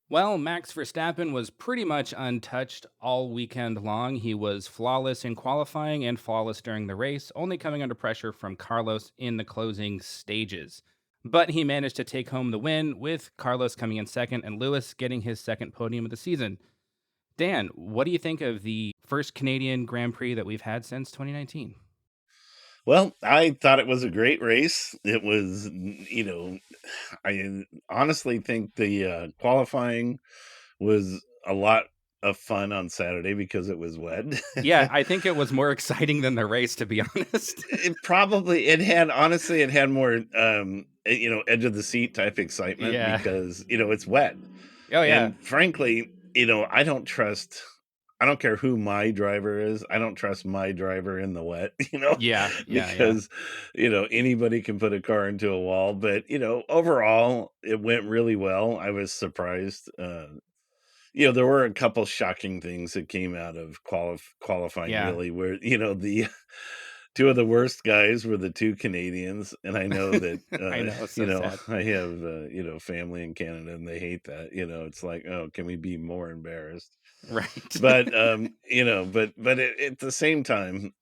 Well, Max Verstappen was pretty much untouched all weekend long. He was flawless in qualifying and flawless during the race, only coming under pressure from Carlos in the closing stages. But he managed to take home the win, with Carlos coming in second and Lewis getting his second podium of the season. Dan, what do you think of the first Canadian Grand Prix that we've had since 2019? Well, I thought it was a great race. It was, I honestly think the qualifying was a lot of fun on Saturday because it was wet. Yeah, I think it was more exciting than the race, to be honest. It had more edge of the seat type excitement Yeah. because it's wet. Oh, yeah. And frankly, I don't care who my driver is. I don't trust my driver in the wet, Yeah. Yeah. Yeah. because, anybody can put a car into a wall. But, overall, it went really well. I was surprised. There were a couple shocking things that came out of qualifying, Yeah. really, where, the two of the worst guys were the two Canadians. And I know that, I know. So sad. I have, family in Canada and they hate that. It's like, oh, can we be more embarrassed? Right. But, at the same time,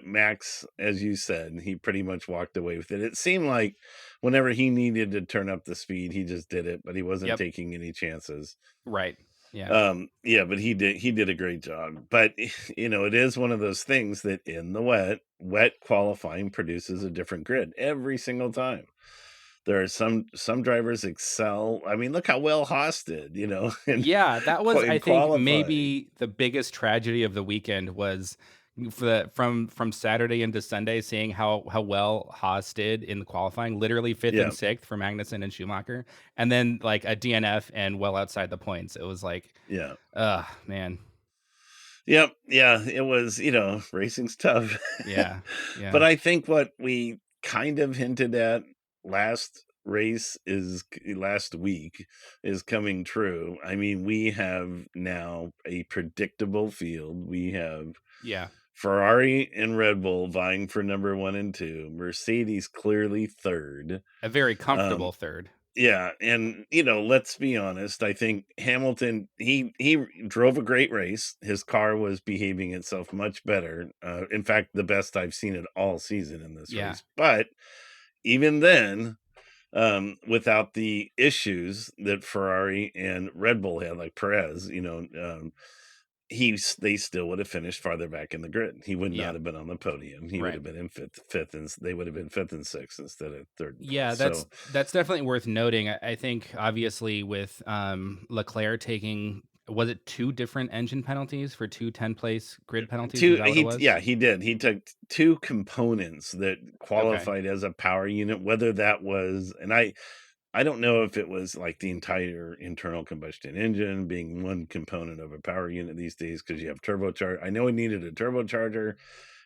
Max, as you said, he pretty much walked away with it. It seemed like whenever he needed to turn up the speed, he just did it, but he wasn't Yep. taking any chances. Right. Yeah. Yeah, but he did a great job. But, it is one of those things that in the wet qualifying produces a different grid every single time. There are some drivers excel. I mean, look how well Haas did, in Yeah, that was, I in think, qualifying. maybe the biggest tragedy of the weekend was from Saturday into Sunday, seeing how well Haas did in the qualifying, literally 5th and Yeah. 6th for Magnussen and Schumacher, and then, like, a DNF and well outside the points. It was like, Yeah. man. Yep. Yeah, it was, racing's tough. Yeah, But yeah, I think what we kind of hinted at last week is coming true. I mean, we have now a predictable field. We have yeah. Ferrari and Red Bull vying for number 1 and 2, Mercedes clearly 3rd. A very Um comfortable 3rd. Yeah, and, let's be honest, I think Hamilton, he drove a great race. His car was behaving itself much better, in fact, the best I've seen it all season in this Yeah. race, but even then, without the issues that Ferrari and Red Bull had, like Perez, they still would have finished farther back in the grid. He would not Yep. have been on the podium. He would Right. have been in fifth, and they would have been fifth and sixth instead of third and fourth. Yeah, So, that's definitely worth noting. I think obviously with Leclerc taking, was it two different engine penalties for two 10 place grid penalties? Is that what it was? he did. He took two components that Okay. qualified as a power unit, whether that was, and I don't know if it was like the entire internal combustion engine being one component of a power unit these days because you have turbocharger. I know he needed a turbocharger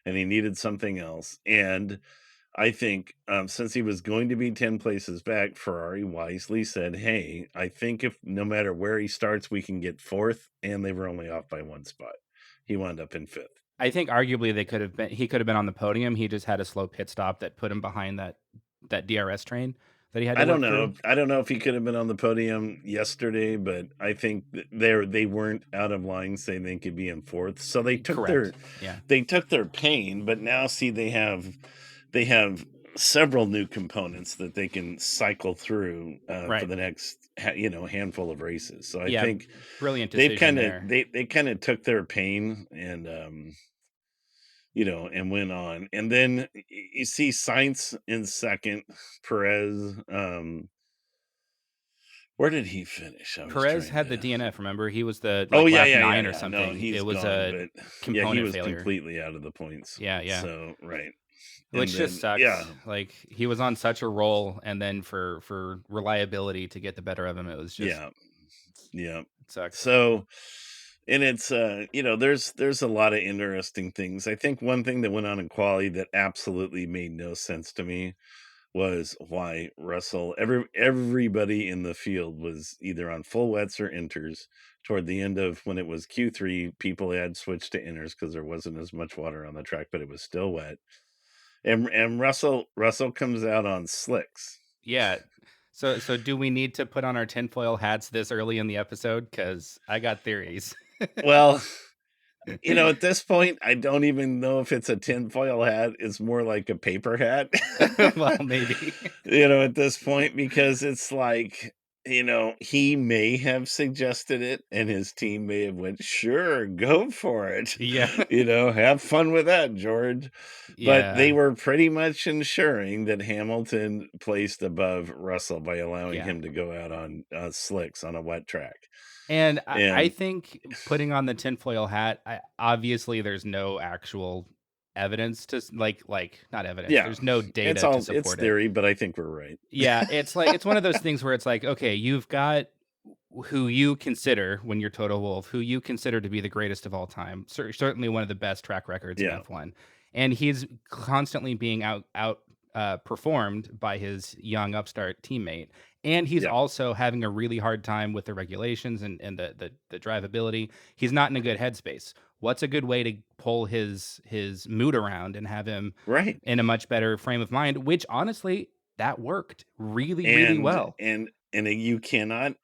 and he needed something else. And I think, since he was going to be 10 places back, Ferrari wisely said, "Hey, I think if no matter where he starts, we can get 4th," and they were only off by 1 spot. He wound up in 5th. I think arguably he could have been on the podium. He just had a slow pit stop that put him behind that DRS train that he had to work through. I don't know if he could have been on the podium yesterday, but I think that they weren't out of line saying they could be in 4th. So Correct. Yeah. they took their pain, but now see they have several new components that they can cycle through for Right. the next handful of races. So I Yeah. think Brilliant decision there. they kind of took their pain and and went on. And then you see Sainz in second, Perez. Where did he finish? I was Perez trying had the to. DNF. Remember, he was the Oh like yeah, lap yeah, yeah, 9 or yeah. No, something. It he's was gone. a But yeah, he component was failure. completely out of the points. Yeah. Yeah. So right, Which and just then sucks. yeah, Like, he was on such a roll, and then for reliability to get the better of him, it was just, yeah. Yeah. it sucks. So, and it's there's a lot of interesting things. I think one thing that went on in quality that absolutely made no sense to me was why everybody in the field was either on full wets or inters toward the end of when it was Q3. People had switched to inters because there wasn't as much water on the track, but it was still wet. And Russell comes out on slicks. Yeah. So do we need to put on our tinfoil hats this early in the episode? Because I got theories. Well, at this point, I don't even know if it's a tinfoil hat. It's more like a paper hat. Well, maybe. At this point, because it's like, he may have suggested it and his team may have went, sure, go for it. Yeah. Have fun with that, George. But they Yeah. were pretty much ensuring that Hamilton placed above Russell by allowing Yeah. him to go out on slicks on a wet track. And I And think putting on the tinfoil hat, obviously there's no actual evidence to not evidence. yeah, There's no data to it's support it. theory, but I think we're right. Yeah, it's like it's one of those things where it's like, okay, you've got who you consider when you're Toto Wolff, who you consider to be the greatest of all time, certainly one of the best track records in Yeah, F1, and he's constantly being out performed by his young upstart teammate, and he's yeah, also having a really hard time with the regulations and the drivability. He's not in a good headspace. What's a good way to pull his mood around and have him right. in a much better frame of mind? Which honestly, that worked really, really And well. you can't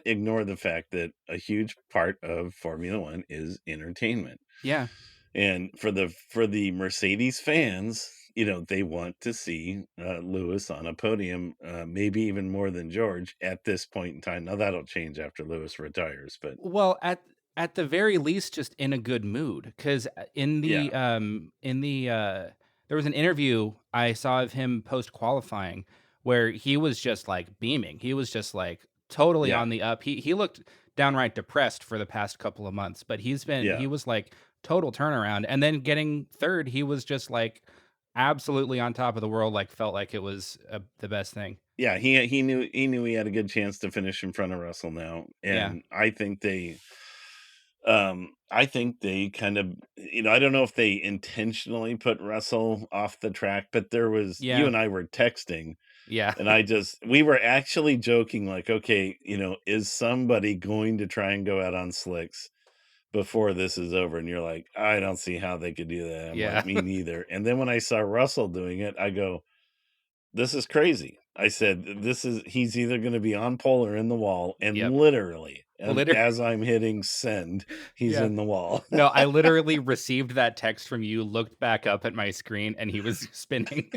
ignore the fact that a huge part of Formula 1 is entertainment. Yeah. And for the Mercedes fans, they want to see Lewis on a podium, maybe even more than George at this point in time. Now that'll change after Lewis retires, but Well, at the very least, just in a good mood. Because yeah, there was an interview I saw of him post qualifying where he was just like beaming. He was just like totally yeah, on the up. He looked downright depressed for the past couple of months, but yeah. he was like total turnaround. And then getting third, he was just like absolutely on top of the world. Like felt like it was the best thing. Yeah, he knew he had a good chance to finish in front of Russell now, Yeah, and I think they kind of, I don't know if they intentionally put Russell off the track, but you yeah, and I were texting, yeah, and we were actually joking, like, okay, is somebody going to try and go out on slicks before this is over? And you're like, I don't see how they could do that. I'm like, yeah. me neither. And then when I saw Russell doing it, I go, this is crazy. I said, he's either going to be on pole or in the wall. And Yep. literally, Literally. as I'm hitting send, he's Yeah. in the wall. No, I literally received that text from you, looked back up at my screen, and he was spinning.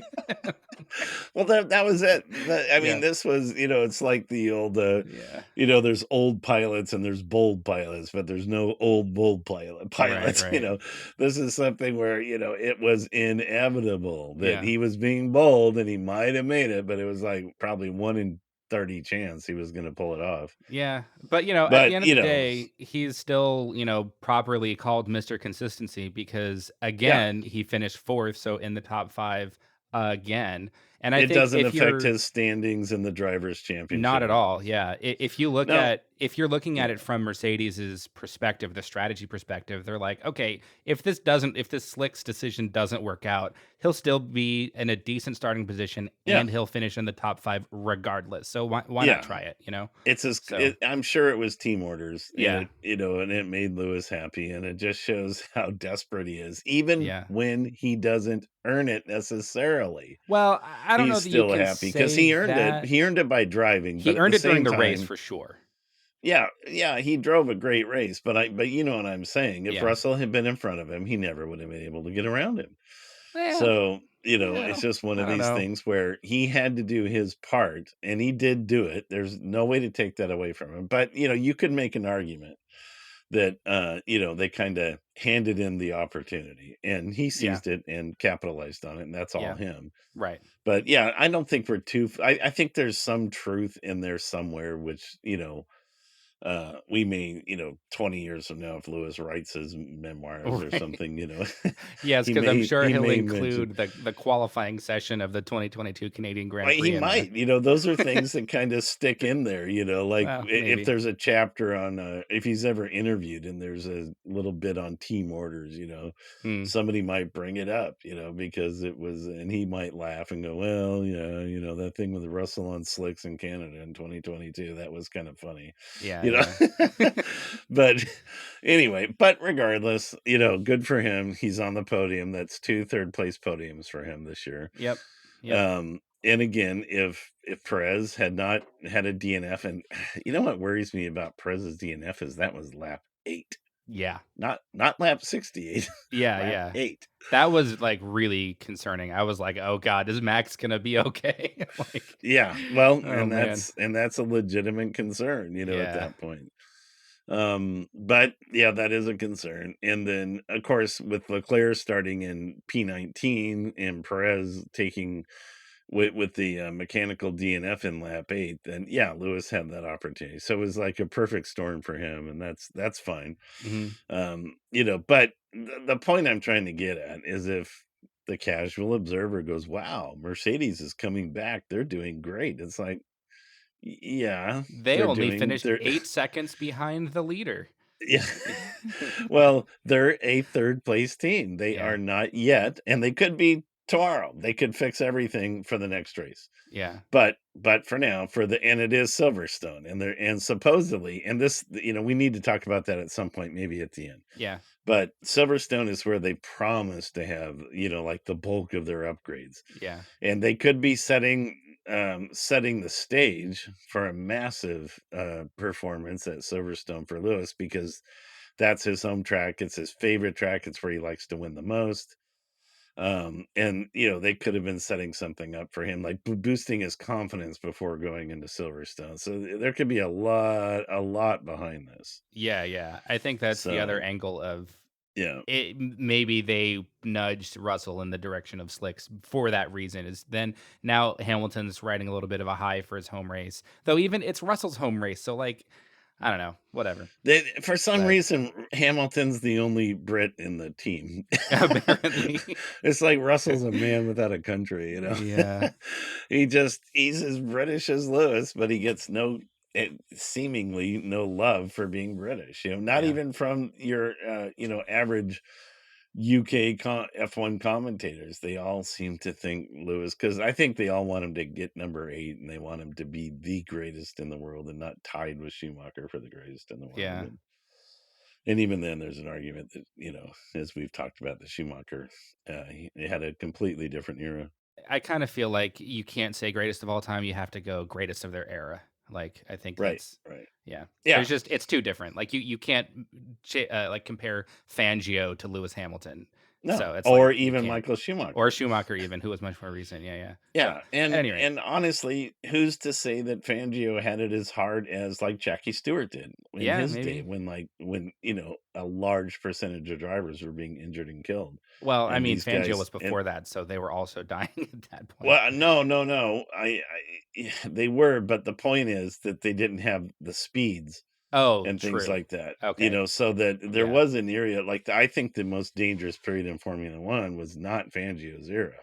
Well, that was it. I mean, Yeah. this was, it's like the old, Yeah. there's old pilots and there's bold pilots, but there's no old bold Right, pilots. right. This is something where, it was inevitable that Yeah. he was being bold and he might have made it, but it was like probably 1 in 30 chance he was going to pull it off. Yeah. But, at the But, end of the day, he's still, properly called Mr. Consistency because, yeah, again, he finished fourth, so in the top five again. And I it think doesn't if affect you're his standings in the drivers' not at championship. all. Yeah. No, If you're looking at yeah, it from Mercedes's perspective, the strategy perspective, they're like, okay, if this slicks decision doesn't work out, he'll still be in a decent starting position yeah, and he'll finish in the top five regardless. So why not yeah. try it, So I'm sure it was team orders, and yeah. it made Lewis happy, and it just shows how desperate he is, even Yeah. when he doesn't earn it necessarily. Well, I don't know He's that you still can happy because say he earned it. that. He earned it by driving, but He at the earned it during same the race time, for sure. yeah, yeah, he drove a great race, but you know what I'm saying. If Yeah. Russell had been in front of him, he never would have been able to get around him. Well, So, yeah, it's just one I of don't these know. things where he had to do his part, and he did do it. There's no way to take that away from him. But, you could make an argument that, they kinda handed him the opportunity, and he Yeah. seized it and capitalized on it, and that's all Yeah. him. Right. But, yeah, I don't think we're too I think there's some truth in there somewhere, which, we may, 20 years from now, if Lewis writes his memoirs or Right. something, Yes, because I'm sure he he'll may mention. include the qualifying session of the 2022 Canadian Grand Well, he Prix in there. might, those are things that kinda stick in there, like, Well, if maybe. there's a chapter on, if he's ever interviewed and there's a little bit on team orders, Hmm. somebody might bring it up, because it was and he might laugh and go, "Well, yeah, that thing with Russell on slicks in Canada in 2022, that was kind of funny." Yeah, You know? yeah. But anyway, but regardless, good for him. He's on the podium. That's 2 third place podiums for him this year. Yep. Yep. Um, and again, if Perez had not had a DNF, and you know what worries me about Perez's DNF is that was lap 8, Yeah. not lap 68, Yeah, lap yeah. 8. That was, like, really concerning. I was like, "Oh god, is Max gonna be okay?" Like, Yeah, well, oh, man. and that's a legitimate concern, at Yeah. that point. But yeah, that is a concern. And then, of course, with Leclerc starting in P19 and Perez taking with the mechanical DNF in lap 8, then yeah, Lewis had that opportunity. So it was like a perfect storm for him, and that's fine. Mhm. But the point I'm trying to get at is if the casual observer goes, "Wow, Mercedes is coming back. They're doing great." It's like, yeah, They they're only doing finished they're 8 seconds behind the leader. yeah. Well, they're a 3rd place team. They Yeah. are not yet, and they could be tomorrow. They could fix everything for the next race. Yeah. But for now, and it is Silverstone, and supposedly, and this, we need to talk about that at some point, maybe at the end. Yeah. But Silverstone is where they promise to have, like the bulk of their upgrades, Yeah. and they could be setting the stage for a massive performance at Silverstone for Lewis, because that's his home track. It's his favorite track. It's where he likes to win the most. And they could have been setting something up for him, like boosting his confidence before going into Silverstone. So there could be a lot behind this. Yeah, yeah. I think that's the other So angle of yeah, it. Maybe they nudged Russell in the direction of slicks for that reason. Is then now Hamilton's riding a little bit of a high for his home race, though. Even it's Russell's home race, so like, I don't know, whatever. for some But reason Hamilton's the only Brit in the team. apparently, It's like Russell's a man without a country. yeah, He's as British as Lewis, but he gets seemingly no love for being British. Not yeah, even from your average UK F1 commentators. They all seem to think Lewis, because I think they all want him to get number 8, and they want him to be the greatest in the world and not tied with Schumacher for the greatest in the world. yeah. And even then, there's an argument that, as we've talked about, the Schumacher, he had a completely different era. I kind of feel like you can't say greatest of all time. You have to go greatest of their era. Like I think Right, that's right. yeah. Yeah, There's just it's too different. Like you can't like compare Fangio to Lewis Hamilton. no, So it's like or you even can't. Michael Or Schumacher. Schumacher even, who was much more recent. Yeah, yeah. So Yeah, at and any rate, and honestly, who's to say that Fangio had it as hard as like Jackie Stewart did in yeah, his day, maybe. when a large percentage of drivers were being injured and killed, Well, I and mean, these Fangio guys, was and before that, so they were also dying at that point. well, no, no, no, they were, but the point is that they didn't have the speeds Oh, and things true. like that, Okay. so that there Yeah. was an area like I think the most dangerous period in Formula One was not Fangio's era,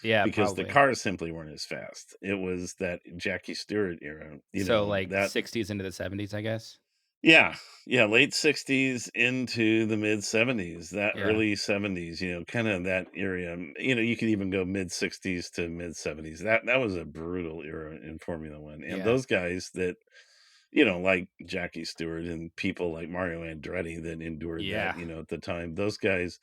Yeah, because the probably. cars simply weren't as fast. It was that Jackie Stewart era, So like that 60s into the 70s, I guess. yeah, yeah, late 60s into the mid 70s, that Yeah. early 70s, kind of that area. You could even go mid 60s to mid 70s. That was a brutal era in Formula One. And Yeah. those guys that, like Jackie Stewart and people like Mario Andretti that endured that, Yeah. at the time, those guys,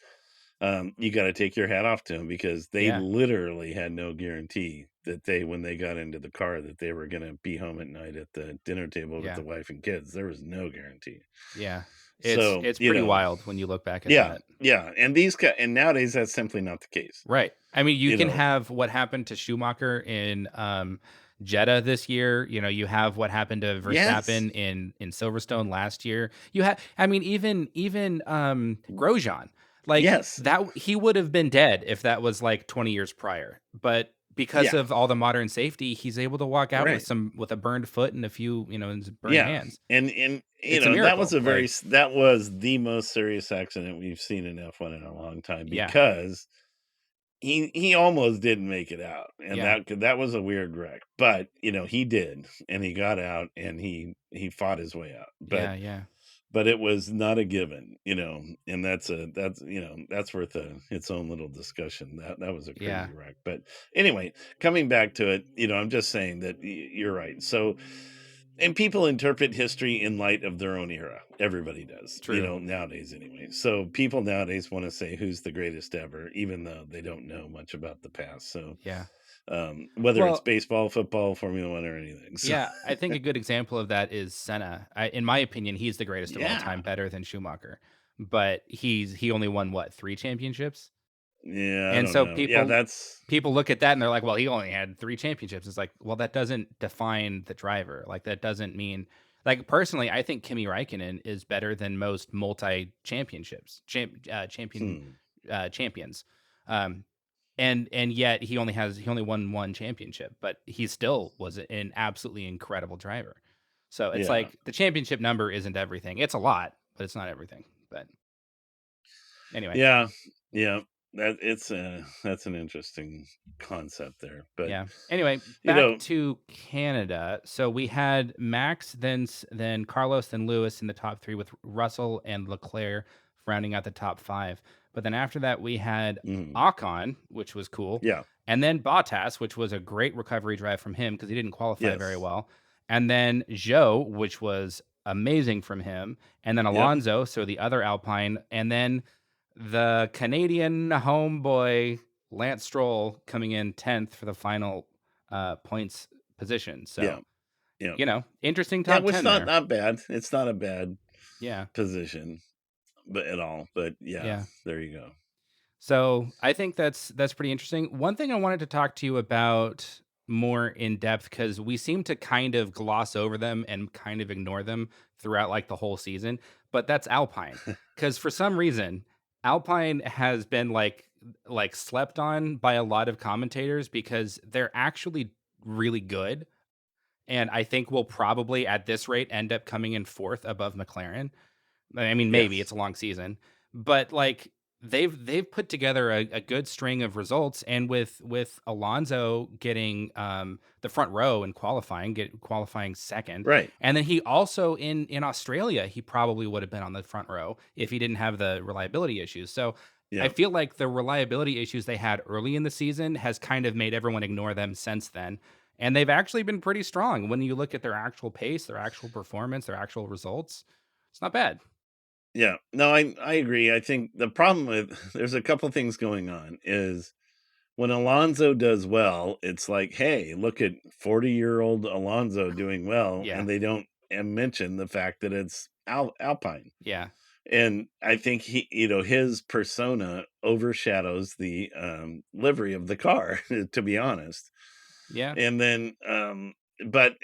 you got to take your hat off to them, because they Yeah. literally had no guarantee that when they got into the car, that they were going to be home at night at the dinner table with the Yeah. wife and kids. There was no guarantee. Yeah. It's So, it's pretty wild when you look back at yeah, that. yeah. And these guys, and nowadays that's simply not the case. Right. I mean, you You can know, have what happened to Schumacher in Jeddah this year. You have what happened to yes, Verstappen in Silverstone last year. You have I mean, even Grosjean. Like yes, that he would have been dead if that was like 20 years prior. But because yeah, of all the modern safety, he's able to walk out right. with a burned foot and a few, and burned Yeah. hands. And It's a that was miracle. Like, that was the most serious accident we've seen in F1 in a long time, yeah. because he almost didn't make it out, and Yeah. that was a weird wreck, but he did, and he got out, and he fought his way out, Yeah, yeah. but it was not a given, and that's worth its own little discussion. That was a Yeah. crazy wreck. But anyway, coming back to it, I'm just saying that you're right. So, and people interpret history in light of their own era. Everybody does, True. nowadays anyway. So people nowadays want to say who's the greatest ever, even though they don't know much about the past. So Yeah. whether it's Well, baseball, football, Formula One, or anything. So yeah, I think a good example of that is Senna. In my opinion, he's the greatest of all yeah, time, better than Schumacher. But he only won what, 3 championships? yeah, I And don't so know. Yeah, people look at that and they're like, "Well, he only had 3 championships." It's like, well, that doesn't define the driver. Like, that doesn't mean, like, personally, I think Kimi Raikkonen is better than most multi-championships, hmm, champions. Um, and yet he only won 1 championship, but he still was an absolutely incredible driver. So, it's yeah, like the championship number isn't everything. It's a lot, but it's not everything. But anyway. yeah, yeah. That's an interesting concept there, but Yeah. Anyway, you back know, to Canada. So we had Max, then Carlos, then Lewis in the top 3 with Russell and Leclerc rounding out the top 5. But then after that we had mhm, Ocon, which was cool, yeah, and then Bottas, which was a great recovery drive from him because he didn't qualify very yes, well. And then Zhou, which was amazing from him, and then yep, Alonso, so the other Alpine, and then the Canadian homeboy Lance Stroll coming in 10th for the final points position. yeah, So, yeah, interesting yeah. top Which 10 there. not bad. It's not a bad Yeah. position, but at all. But yeah, Yeah. there you go. So I think that's pretty interesting. One thing I wanted to talk to you about more in depth, because we seem to kind of gloss over them and kind of ignore them throughout like the whole season, but that's Alpine. Because for some reason, Alpine has been like slept on by a lot of commentators because they're actually really good. And I think we'll probably at this rate end up coming in fourth above McLaren. I mean, maybe it's Yes, a long season, but like they've put together a good string of results, and with Alonso getting the front row in qualifying second, right. and then he also in Australia he probably would have been on the front row if he didn't have the reliability issues. So I Yeah, feel like the reliability issues they had early in the season has kind of made everyone ignore them since then. And they've actually been pretty strong when you look at their actual pace, their actual performance, their actual results. It's not bad. yeah. No, I agree. I think the problem with there's a couple things going on is when Alonso does well, it's like, hey, look at 40-year-old Alonso doing well, Yeah. and they don't mention the fact that it's Alpine. Yeah. And I think his persona overshadows the livery of the car, to be honest. Yeah. And then, but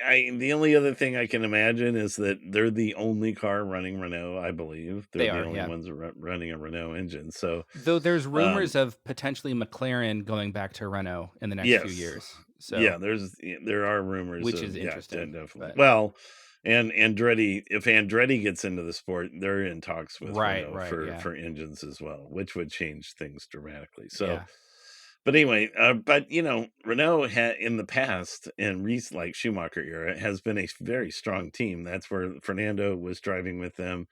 the only other thing I can imagine is that they're the only car running Renault. I believe they're They the are, only yeah. ones running a Renault engine. So, Though there's rumors um, of potentially McLaren going back to Renault in the next few yes, years. yeah, So, there are rumors which is of interesting. definitely. But Well, and Andretti, if Andretti gets into the sport, they're in talks with right, Renault right, yeah. for engines as well, which would change things dramatically. So, Yeah. but anyway, but Renault in the past and recent, like Schumacher era, has been a very strong team. That's where Fernando was driving with them,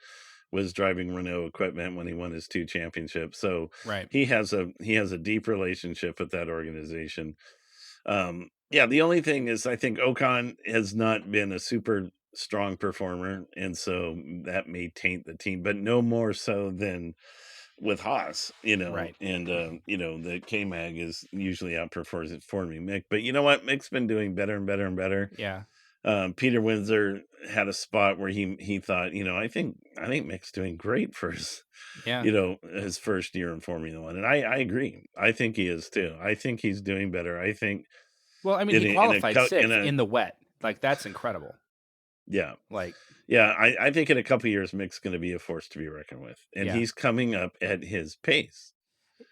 was driving Renault equipment when he won his 2 championships. So Right. he has a deep relationship with that organization. Yeah, the only thing is I think Ocon has not been a super strong performer, and so that may taint the team, but no more so than with Haas, Right. and the K Mag is usually outperforms it for me, Mick. But you know what? Mick's been doing better and better and better. Yeah. Peter Windsor had a spot where he thought, I think Mick's doing great for his, Yeah. his first year in Formula One, and I agree. I think he is too. I think he's doing better. I think Well, I mean, he in a qualified in 6th a in the wet. Like, that's incredible. yeah. Like, Yeah, I think in a couple years Mick's going to be a force to be reckoned with, and yeah. he's coming up at his pace.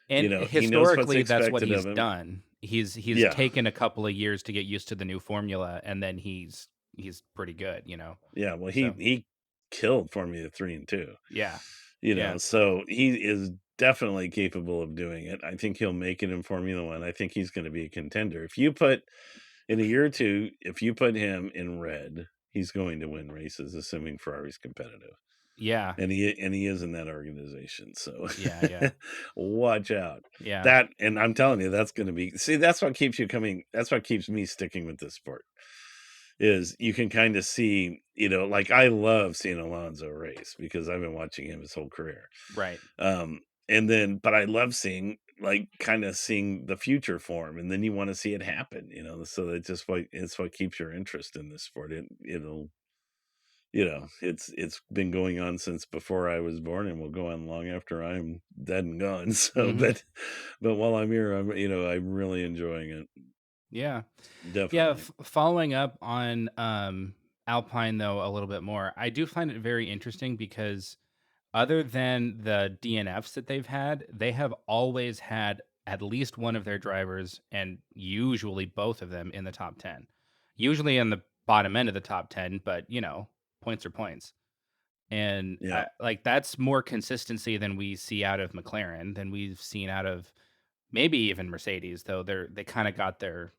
And He knows what's historically that's what expected he's of him. done. He's Yeah, taken a couple of years to get used to the new formula, and then he's pretty good. yeah. Well, So, he killed Formula 3 and 2. yeah. Yeah. So he is definitely capable of doing it. I think he'll make it in Formula One. I think he's going to be a contender. If you put in a year or two, if you put him in red, he's going to win races, assuming Ferrari's competitive. Yeah. And he is in that organization, so Yeah, yeah. watch out. Yeah. That and I'm telling you, that's going to be see. That's what keeps you coming. That's what keeps me sticking with this sport. Is you can kind of see, like I love seeing Alonso race because I've been watching him his whole career. Right. And then, but I love seeing like kind of seeing the future form, and then you want to see it happen, so that's just it's what keeps your interest in this sport. It's been going on since before I was born and will go on long after I'm dead and gone. So, Hmm. but while I'm here, I'm really enjoying it. Yeah. Yeah. Definitely. Following up on Alpine, though, a little bit more, I do find it very interesting because other than the DNFs that they've had, they have always had at least one of their drivers and usually both of them in the top 10. Usually in the bottom end of the top 10, but points are points. And Yeah. like that's more consistency than we see out of McLaren, than we've seen out of maybe even Mercedes, though they kind of got their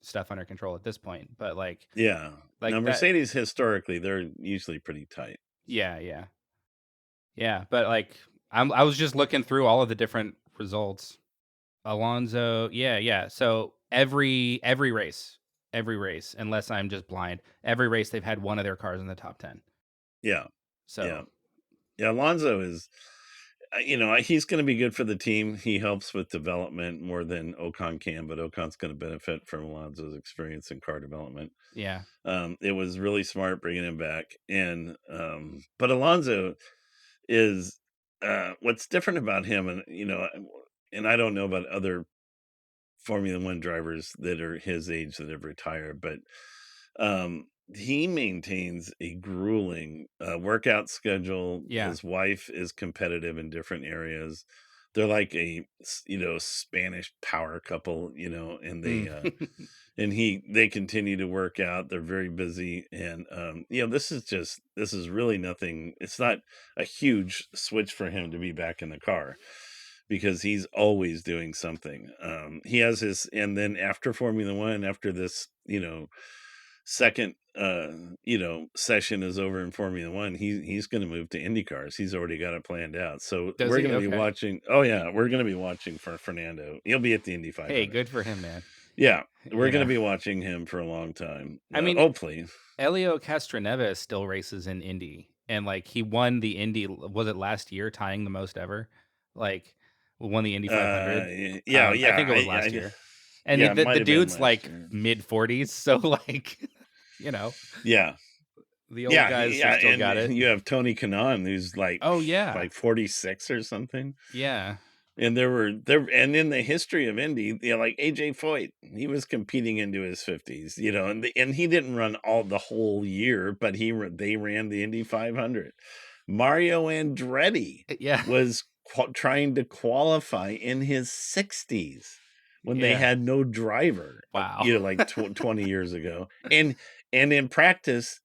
stuff under control at this point. But Yeah. Now, like that, Mercedes, historically, they're usually pretty tight. yeah, yeah. Yeah, but I was just looking through all of the different results. Alonso, yeah, yeah. So every race, unless I'm just blind, every race they've had one of their cars in the top 10. Yeah. Yeah. So Yeah. Alonso is, he's going to be good for the team. He helps with development more than Ocon can, but Ocon's going to benefit from Alonso's experience in car development. yeah, It was really smart bringing him back. But Alonso is, what's different about him, and I don't know about other Formula One drivers that are his age that have retired, but he maintains a grueling workout schedule. yeah. His wife is competitive in different areas. They're like Spanish power couple, and Mm. they continue to work out. They're very busy, and this is really nothing. It's not a huge switch for him to be back in the car because he's always doing something. He has his, and then after Formula One, after this, second, session is over in Formula One, he's going to move to Indy cars. He's already got it planned out. So Does we're he? going to be Okay. watching. Oh yeah, we're going to be watching for Fernando. He'll be at the Indy Hey, 500. good for him, man. Yeah, we're You going to know, be watching him for a long time. I mean, Hopefully. Elio Castroneves still races in Indy, and he won the Indy. Was it last year, tying the most ever? Like, won the Indy 500. Yeah, I yeah, think it was last year. And yeah, it the might have been dude's last year. mid 40s, so you know, Yeah, the old yeah, guys yeah, have still and got it. you have Tony Kanaan, who's Oh yeah, like 46 or something. yeah, And and in the history of Indy, like AJ Foyt, he was competing into his 50s, and he didn't run all the whole year, but they ran the Indy 500. Mario Andretti yeah, was trying to qualify in his 60s when they yeah. had no driver, Wow. 20 years ago. And in practice,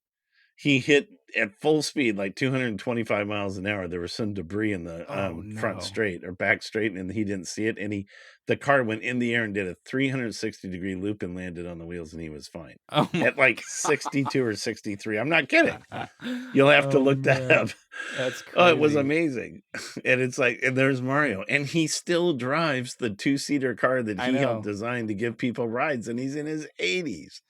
he hit at full speed, like 225 miles an hour. There was some debris in the Oh front no. straight or back straight, and he didn't see it. And the car went in the air and did a 360-degree loop and landed on the wheels, and he was fine Oh my at like god. 62 or 63. I'm not kidding. You'll have to Oh look that man, up. that's Oh, it was crazy. amazing. And it's like, and there's Mario, and he still drives the two-seater car that I he helped know. design to give people rides, and he's in his 80s.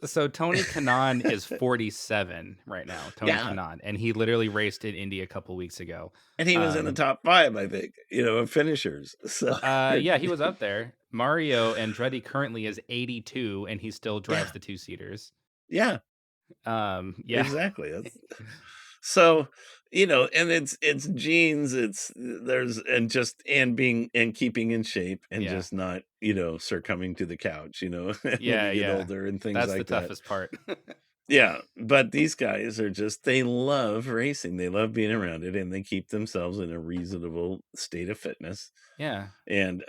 So Tony Kanaan is 47 right now. Tony Yeah. Kanaan, and he literally raced in Indy a couple weeks ago. And he was in the Um, top 5, I think, of finishers. So, yeah, he was up there. Mario Andretti currently is 82, and he still drives yeah, the two seaters. yeah, Yeah, exactly. So, and it's genes, and being and keeping in shape and yeah, just not, succumbing to the couch, when yeah, you get yeah. older and things That's the like that. toughest part. Yeah, but these guys are they love racing. They love being around it, and they keep themselves in a reasonable state of fitness. Yeah, And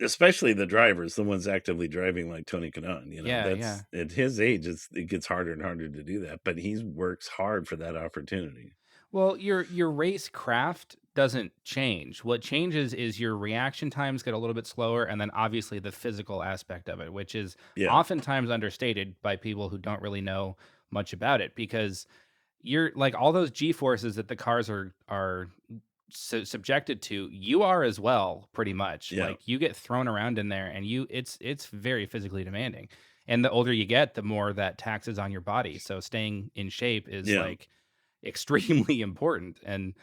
especially the drivers, the ones actively driving like Tony Kanaan, yeah, yeah. that's at his age, it gets harder and harder to do that, but he works hard for that opportunity. Well, your race craft doesn't change. What changes is your reaction times get a little bit slower, and then obviously the physical aspect of it, which is Yeah, oftentimes understated by people who don't really know much about it. Because you're like all those G forces that the cars are subjected to, you are as well, pretty much. yeah, Like you get thrown around in there, and it's very physically demanding. And the older you get, the more that taxes on your body. So staying in shape is yeah, extremely important. And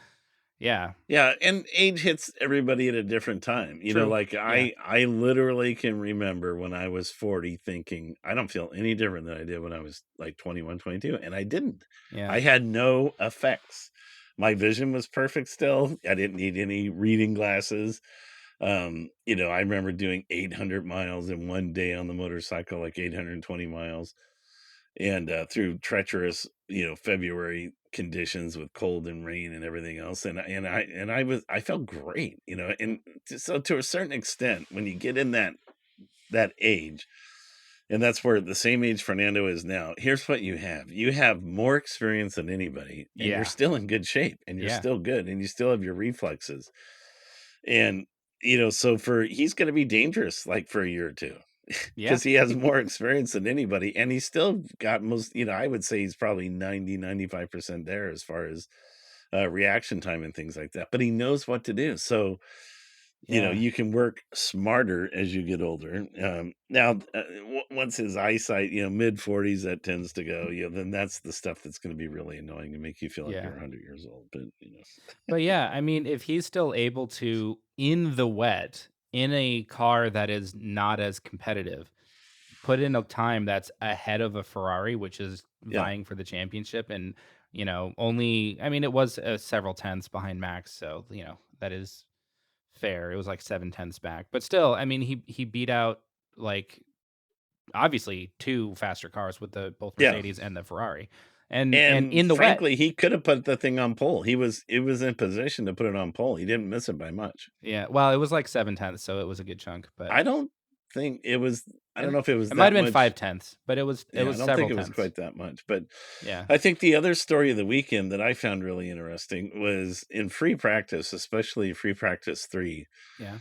Yeah. Yeah, and age hits everybody at a different time. True. Like Yeah. I literally can remember when I was 40 thinking, I don't feel any different than I did when I was like 21, 22, and I didn't. Yeah. I had no effects. My vision was perfect still. I didn't need any reading glasses. I remember doing 800 miles in one day on the motorcycle, like 820 miles, and through treacherous, February conditions with cold and rain and everything else. And I felt great, and so to a certain extent, when you get in that age, and that's where the same age Fernando is now, here's what you have more experience than anybody, and you're Yeah. still in good shape, and you're Yeah. still good, and you still have your reflexes. And so for he's going to be dangerous like for a year or two, Yeah. because he has more experience than anybody, and he's still got most, I would say he's probably 90-95% there as far as reaction time and things like that, but he knows what to do. So Yeah. you can work smarter as you get older. Now, once his eyesight, mid 40s, that tends to go, then that's the stuff that's going to be really annoying and make you feel like Yeah. you're 100 years old. But But yeah, I mean, if he's still able to, in the wet, in a car that is not as competitive, put in a time that's ahead of a Ferrari, which is yeah, vying for the championship, and only, I mean, it was several tenths behind Max, so that is fair. It was like 7 tenths back, but still, I mean, he beat out, like, obviously two faster cars with the both yeah. Mercedes and the Ferrari, and And in the wet. frankly, he could have put the thing on pole. It was in position to put it on pole. He didn't miss it by much. Yeah, well, it was like 7 tenths, so it was a good chunk, but I don't think it was. I don't it, know if it was it might that have been much. 5 tenths, but it Yeah, I was don't think several it was tenths. quite that much. But Yeah, I think the other story of the weekend that I found really interesting was in free practice, especially free practice 3. yeah,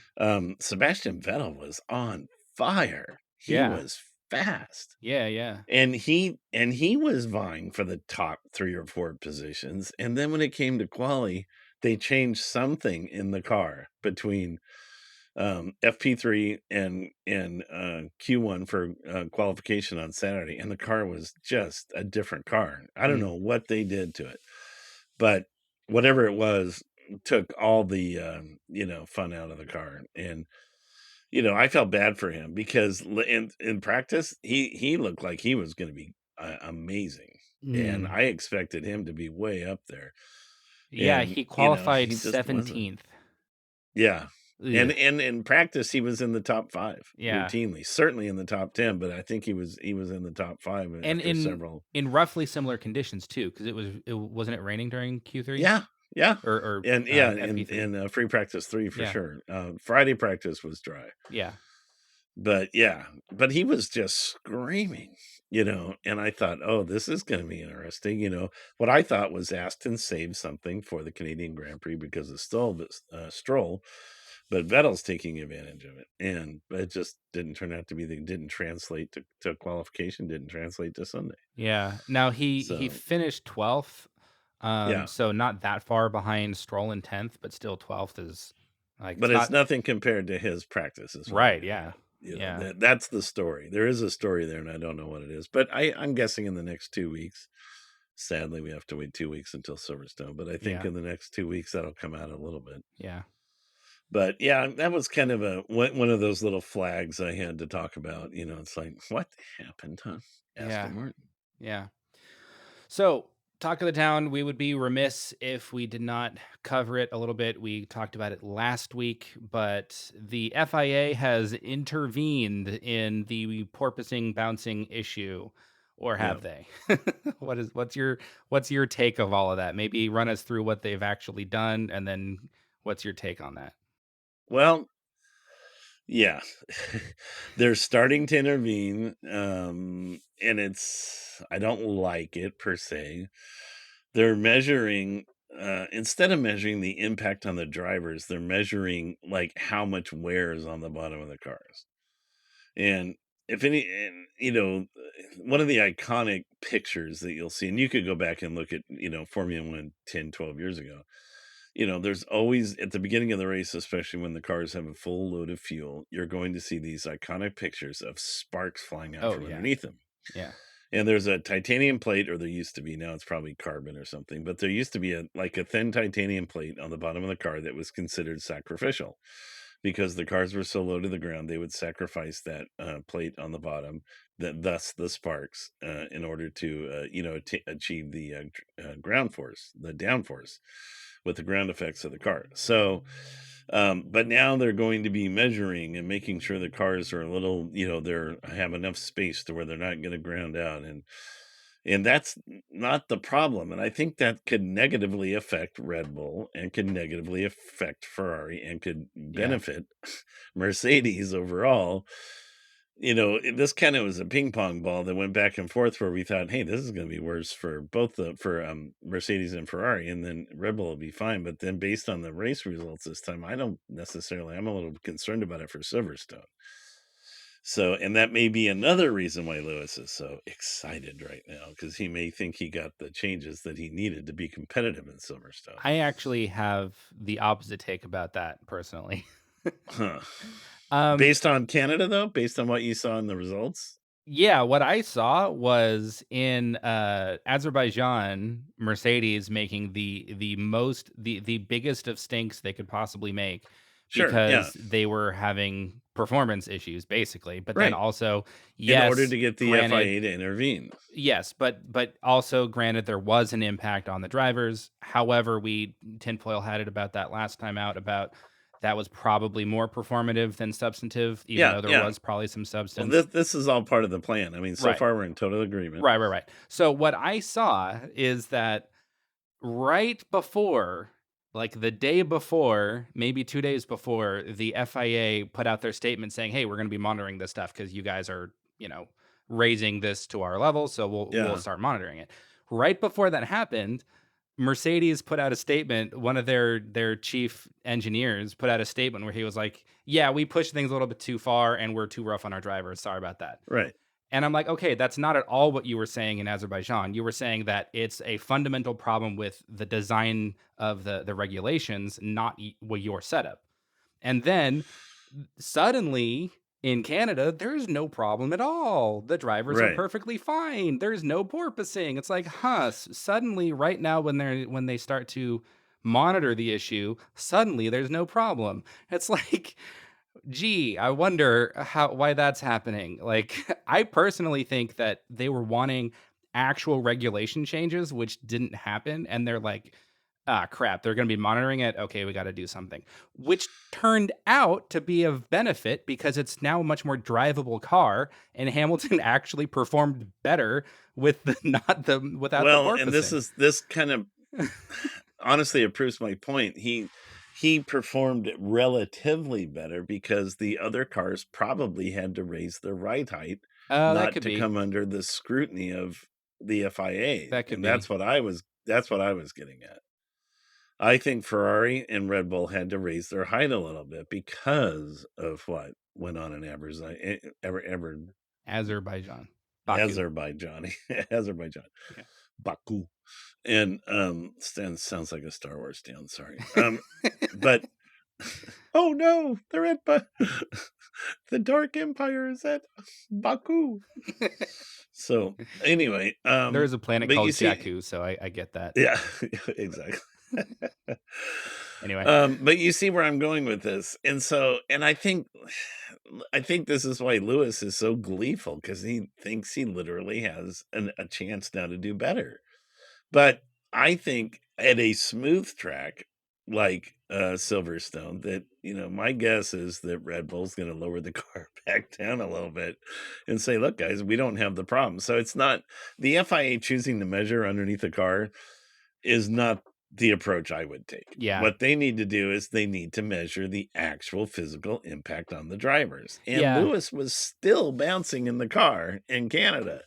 Sebastian Vettel was on fire. He yeah, was fast. yeah, yeah. And he was vying for the top 3 or 4 positions, and then when it came to quali, they changed something in the car between, FP3 and Q1 for, qualification on Saturday, and the car was just a different car. I don't Mm, know what they did to it, but whatever it was took all the, fun out of the car. And I felt bad for him because in practice, he looked like he was gonna be, amazing, and mm. I expected him to be way up there, Yeah, and, he qualified he just wasn't. 17th. Yeah, Ugh. and in practice, he was in the top 5 Yeah, routinely, certainly in the top 10, but I think he was in the top 5 and after several. in roughly similar conditions too, because wasn't it raining during Q3 Yeah, yeah, or and yeah, FP3? in free practice 3 for Yeah, sure. Friday practice was dry. yeah, But yeah, but he was just screaming, and I thought, "Oh, this is gonna be interesting," What I thought was Aston saved something for the Canadian Grand Prix because of Stroll, but Vettel's taking advantage of it, and it just didn't turn out to be didn't translate to qualification, didn't translate to Sunday. yeah. Now he So, finished 12th, yeah, so not that far behind Stroll in 10th, but still 12th is, like, but it's it's not nothing compared to his practice is what I'm right. getting Yeah, at. yeah, That's the story. There is a story there, and I don't know what it is, but I'm guessing in the next 2 weeks. Sadly, we have to wait 2 weeks until Silverstone, but I think yeah, in the next 2 weeks, that'll come out a little bit. yeah, But, yeah, that was kind of a one of those little flags I had to talk about, it's like, "What happened to yeah, Aston Martin?" yeah. So, talk of the town, we would be remiss if we did not cover it a little bit. We talked about it last week, but the FIA has intervened in the porpoising bouncing issue, or Yeah. have they? What's your take of all of that? Maybe run us through what they've actually done, and then what's your take on that? Well, yeah. They're starting to intervene, and I don't like it per se. They're measuring, instead of measuring the impact on the drivers, they're measuring, like, how much wear is on the bottom of the cars. And if any and, one of the iconic pictures that you'll see, and you could go back and look at, Formula 1 10, 12 years ago, there's always at the beginning of the race, especially when the cars have a full load of fuel, you're going to see these iconic pictures of sparks flying out Oh from yeah, underneath them. yeah, And there's a titanium plate, or there used to be, now it's probably carbon or something, but there used to be a thin titanium plate on the bottom of the car that was considered sacrificial. Because the cars were so low to the ground, they would sacrifice that, plate on the bottom, that thus the sparks, in order to, achieve the, ground force, the downforce with the ground effects of the car. So, but now they're going to be measuring and making sure the cars are a little, they're have enough space to where they're not going to ground out, and that's not the problem. And I think that could negatively affect Red Bull and could negatively affect Ferrari and could Yeah. benefit Mercedes overall. This kind of was a ping pong ball that went back and forth where we thought, hey, this is going to be worse for both for Mercedes and Ferrari, and then Red Bull will be fine. But then based on the race results this time, I don't necessarily, I'm a little concerned about it for Silverstone. So, and that may be another reason why Lewis is so excited right now, because he may think he got the changes that he needed to be competitive in Silverstone. I actually have the opposite take about that personally. Huh. Um, Based on Canada, though, based on what you saw in the results? yeah, what I saw was in Azerbaijan, Mercedes making the biggest of stinks they could possibly make Sure, yeah, because they were having performance issues basically. But then right. also, In order yes, to get the granted, FIA to intervene. yes, but also granted there was an impact on the drivers. However, we tinfoil had it about that last time out about that was probably more performative than substantive, even Yeah, though there yeah. was probably some Well, substance. this is all part of the plan. I mean, so Right. far we're in total agreement. Right. So what I saw is that right before, like the day before, maybe 2 days before, the FIA put out their statement saying, "Hey, we're gonna be monitoring this stuff because you guys are, raising this to our level, so we'll Yeah, start monitoring it." Right before that happened, Mercedes put out a statement. One of their chief engineers put out a statement where he was like, "Yeah, we pushed things a little bit too far and we're too rough on our drivers. Sorry about that." right. And I'm like, okay, that's not at all what you were saying in Azerbaijan. You were saying that it's a fundamental problem with the design of the regulations, not your setup. And then suddenly in Canada, there's no problem at all. The drivers are Right. perfectly fine. There's no porpoising. It's like, huh? Suddenly, right now, when they start to monitor the issue, suddenly there's no problem. It's like gee, I wonder why that's happening. Like, I personally think that they were wanting actual regulation changes, which didn't happen, and they're like, "Ah, crap, they're gonna be monitoring it. Okay, we gotta do something." Which turned out to be of benefit because it's now a much more drivable car, and Hamilton actually performed better with the not the without the Well, and this porpoising. is this kind of honestly, it proves my point. He performed relatively better because the other cars probably had to raise their ride height, Oh, that not could to be. come under the scrutiny of the FIA, That could and be. that's what I was getting at. I think Ferrari and Red Bull had to raise their height a little bit because of what went on in Azerbaijan. Baku. Azerbaijan, Azerbaijan, Yeah. Baku. And, sounds like a Star Wars town, sorry. But oh no, they're at the Dark Empire is at Baku. So, anyway, There is a planet but you called see, Jakku, so I get that. yeah, exactly. Anyway, But you see where I'm going with this, and so, and I think this is why Lewis is so gleeful, because he thinks he literally has a chance now to do better. But I think at a smooth track like, Silverstone, that, my guess is that Red Bull's gonna lower the car back down a little bit and say, "Look, guys, we don't have the problem." So it's not the FIA choosing to measure underneath the car is not the approach I would take. yeah. What they need to do is they need to measure the actual physical impact on the drivers, and Yeah. Lewis was still bouncing in the car in Canada.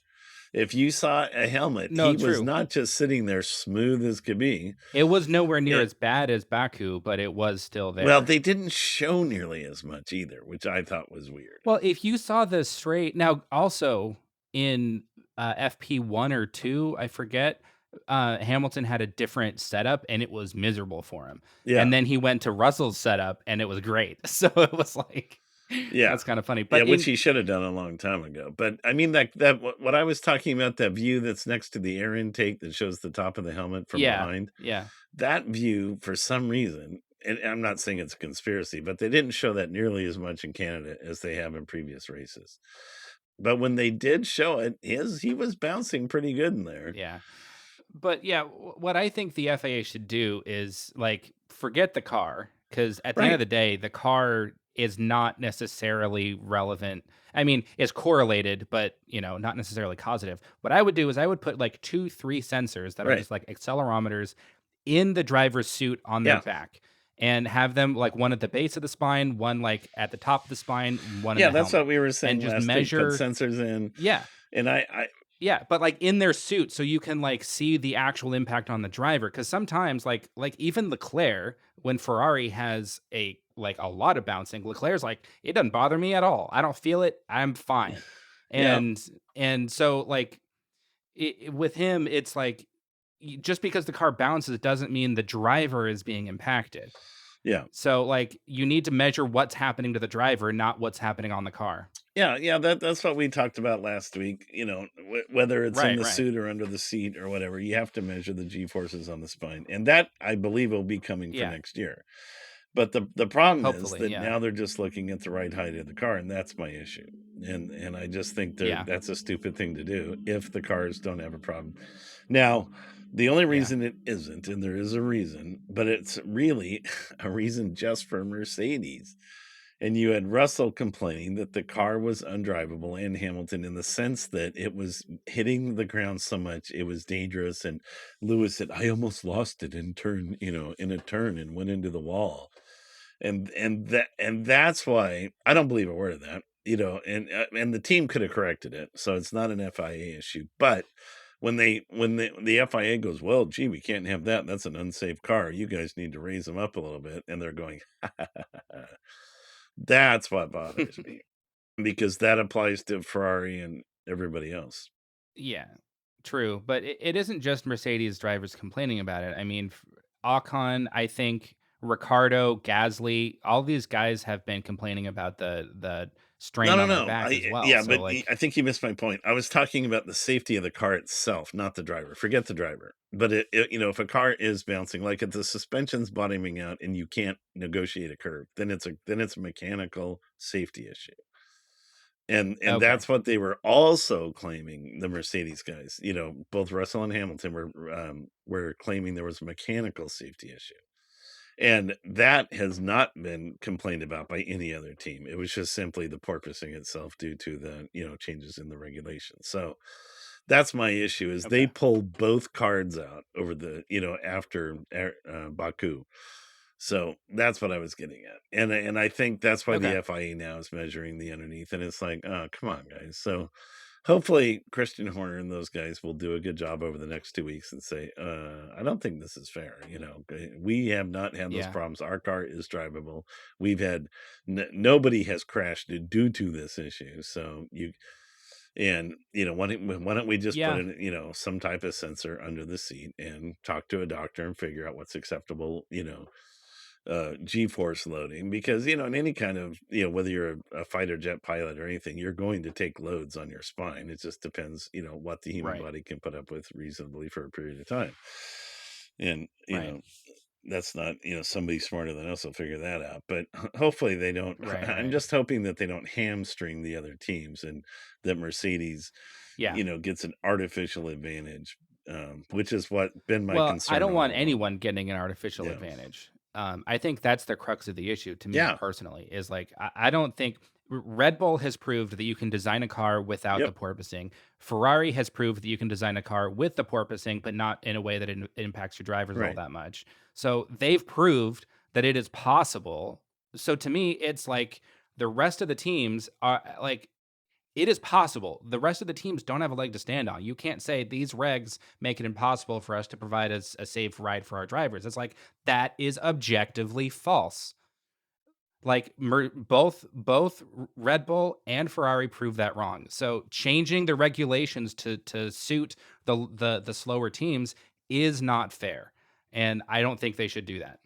If you saw a helmet, No, he was true. not just sitting there smooth as could be. It was nowhere near It as bad as Baku, but it was still Well, there. they didn't show nearly as much either, which I thought was weird. Well, if you saw the straight now also in, FP1 or 2, I forget, Hamilton had a different setup, and it was miserable for him. And Yeah. then he went to Russell's setup, and it was great. So it was like Yeah. That's kind of funny. Yeah, But which in he should have done a long time ago. But I mean that what I was talking about, that view that's next to the air intake that shows the top of the helmet from yeah, behind, yeah, that view for some reason, and I'm not saying it's a conspiracy, but they didn't show that nearly as much in Canada as they have in previous races. But when they did show it, his he was bouncing pretty good in there. yeah. But yeah, what I think the FAA should do is like forget the car because at the end of Right. the day, the car is not necessarily relevant. I mean, it's correlated, but not necessarily causative. What I would do is I would put like two, three sensors that are Right. just like accelerometers in the driver's suit on their Yeah. back and have them like one at the base of the spine, one like at the top of the spine, one in Yeah, the that's what helmet, we were and saying just last week. Put measure. sensors in, Yeah, and I yeah, but, like, in their suit, so you can, like, see the actual impact on the driver. Because sometimes, like, even Leclerc, when Ferrari has a lot of bouncing, Leclerc's like, "It doesn't bother me at all. I don't feel it. I'm fine." yeah, And so, like, with him, it's like, just because the car bounces doesn't mean the driver is being impacted. yeah. So, like, you need to measure what's happening to the driver, not what's happening on the car. Yeah, yeah, that's what we talked about last week. Whether it's in Right, the right. suit or under the seat or whatever, you have to measure the G forces on the spine, and that I believe will be coming for Yeah, next year. But the problem is hopefully, that yeah. now they're just looking at the right height of the car, and that's my issue. And I just think Yeah, that's a stupid thing to do if the cars don't have a problem. Now, the only yeah. reason it isn't, and there is a reason, but it's really a reason just for Mercedes. And you had Russell complaining that the car was undrivable, and Hamilton, in the sense that it was hitting the ground so much it was dangerous. And Lewis said, "I almost lost it in a turn and went into the wall." And that's why I don't believe a word of that. And the team could have corrected it, so it's not an FIA issue. But when the FIA goes, "Well, gee, we can't have that. That's an unsafe car. You guys need to raise them up a little bit," and they're going, that's what bothers me, because that applies to Ferrari and everybody else. Yeah, true, but it isn't just Mercedes drivers complaining about it. I mean, Ocon, I think Ricardo, Gasly, all these guys have been complaining about the No, strain no, on their no. back as well. Yeah, So but like, I think you missed my point. I was talking about the safety of the car itself, not the driver. Forget the driver. But if a car is bouncing, like if the suspension's bottoming out and you can't negotiate a curve, then it's a mechanical safety issue. And okay, that's what they were also claiming, the Mercedes guys. Both Russell and Hamilton were claiming there was a mechanical safety issue. And that has not been complained about by any other team. It was just simply the porpoising itself due to the changes in the regulations. So that's my issue, is they okay, pulled both cards out over after Baku. So that's what I was getting at. And I think that's why the okay. FIA now is measuring the underneath, and it's like, oh, come on, guys. So hopefully Christian Horner and those guys will do a good job over the next 2 weeks and say, I don't think this is fair. We have not had those Yeah. problems. Our car is drivable. We've had nobody has crashed due to this issue. So why don't we just put Yeah. in some type of sensor under the seat and talk to a doctor and figure out what's acceptable, G-force loading, because in any kind of whether you're a fighter jet pilot or anything, you're going to take loads on your spine. It just depends what the human Right. body can put up with reasonably for a period of time. And Right. that's not somebody smarter than us will figure that out. But hopefully they don't. Right. I'm Right. just hoping that they don't hamstring the other teams, and that Mercedes Yeah. gets an artificial advantage, which is what been my Well, I concern don't all want along. anyone getting an artificial Yeah. advantage. I think that's the crux of the issue to me Yeah. personally. Is like I don't think Red Bull has proved that you can design a car without the Yep. porpoising. Ferrari has proved that you can design a car with the porpoising, but not in a way that impacts your drivers all Right. that much. So they've proved that it is possible. So to me, it's like the rest of the teams are like it is possible. The rest of the teams don't have a leg to stand on. You can't say these regs make it impossible for us to provide us a safe ride for our drivers. It's like that is objectively false. Like both Red Bull and Ferrari proved that wrong. So changing the regulations to suit the slower teams is not fair, and I don't think they should do that.